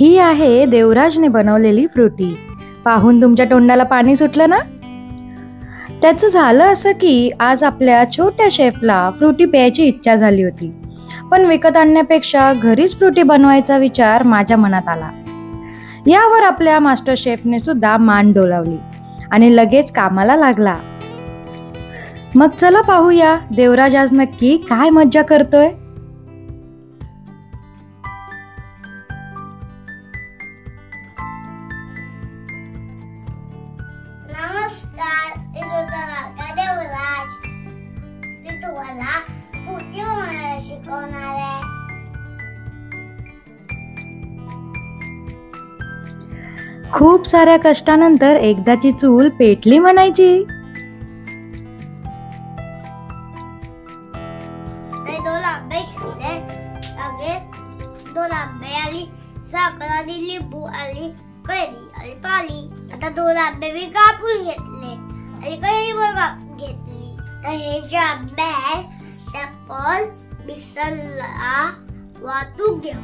ही आहे देवराजने बनवलेली फ्रुटी. पाहून तुमच्या तोंडाला पाणी सुटलं ना? त्याचं झालं असं की आज आपल्या छोट्या शेफला फ्रुटी प्यायची इच्छा झाली होती, पण विकत आणण्यापेक्षा घरीच फ्रुटी बनवायचा विचार माझ्या मनात आला. यावर आपल्या मास्टर शेफने सुद्धा मान डोलावली आणि लगेच कामाला लागला. मग चला पाहूया देवराज आज नक्की काय मज्जा करतोय. नमस्कार, देवराज. ते तुम्हाला फ्रुटी बनवायला शिकवणार आहे. खूप साऱ्या कष्टानंतर एकदाची चूल पेटली म्हणायची. दोन आंबे घेतले, दोन आंबे आणि साखर आणि लिंबू आणि कैरी आणि पाणी. आता दोन आंबे मी कापून घेतले आणि कैरी पण कापून घेतली. तर हे जे आंबे आहेत ते आपण मिक्सरला वाटून घेऊ.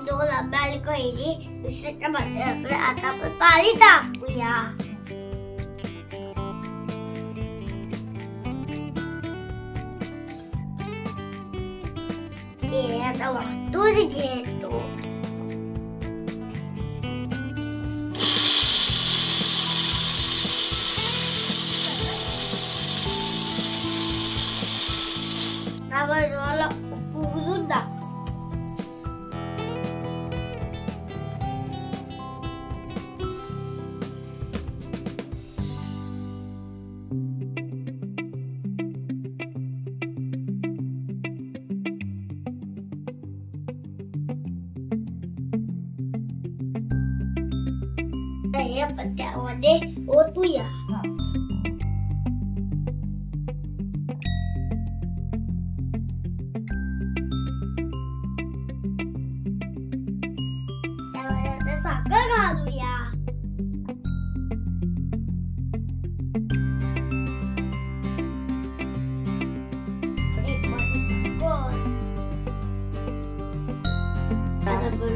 दोन आंबे आणि कैरी मिक्सरच्या भांड्याकडे आता आपण पाणी टाकूया. हे आता वाटून घेतो. पुरून टाक. हे पत्त्यामध्ये ओतूया. त्यामध्ये साखर घालूया.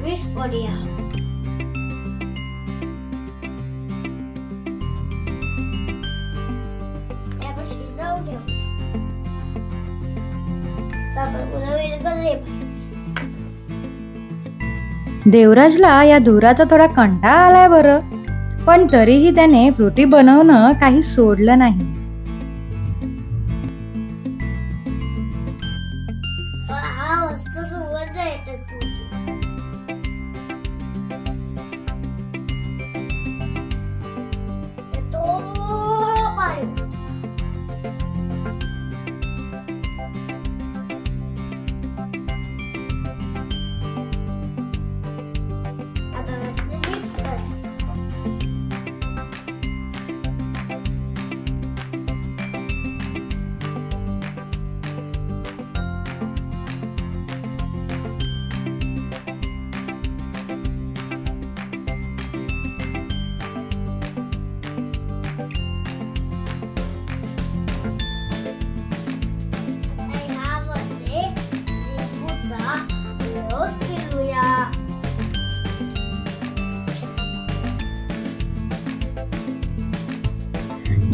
मिक्स करूया. देवराजला या धुराचा थोडा कंटाळा आलाय बरं, पण तरीही त्याने फ्रुटी बनवणं काही सोडलं नाही. हा मस्त सुगंध येतो.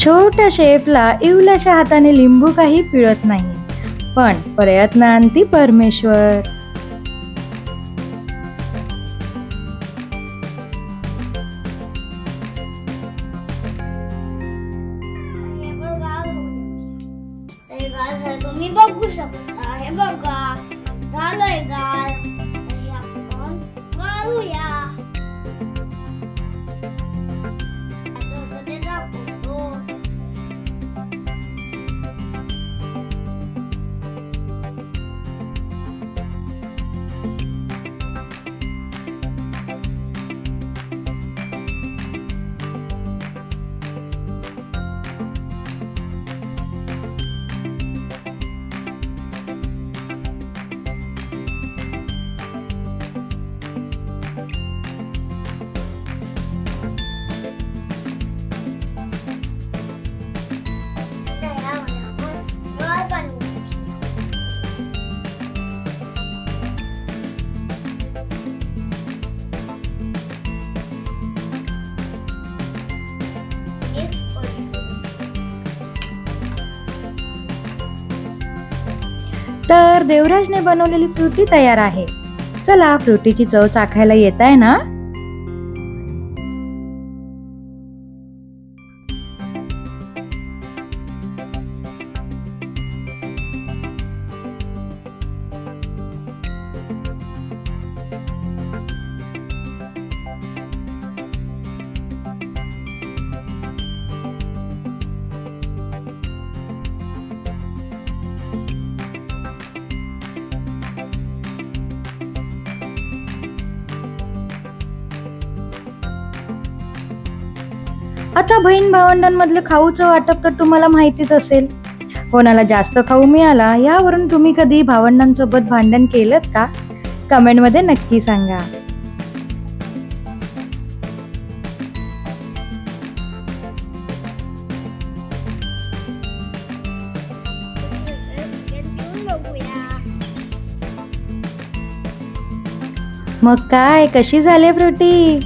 छोट्या शेफला इवल्याच्या हाताने लिंबू काही पिळत नाही, पण प्रयत्नांती परमेश्वर. तुम्ही बघू शकता. हे बघा झालंय गाळ. आपण वाळूया. तर देवराजने बनवलेली फ्रुटी तयार आहे. चला फ्रुटीची चव चाखायला येत आहे ना? आता बहीण भावंडांमधले खाऊचं वाटप तर तुम्हाला माहितीच असेल. कोणाला जास्त खाऊ मिळाला यावरून तुम्ही कधी भावंडांसोबत भांडण केलं का? कमेंटमध्ये नक्की सांगा. घेऊन बघूया. मग काय, कशी झाली फ्रुटी?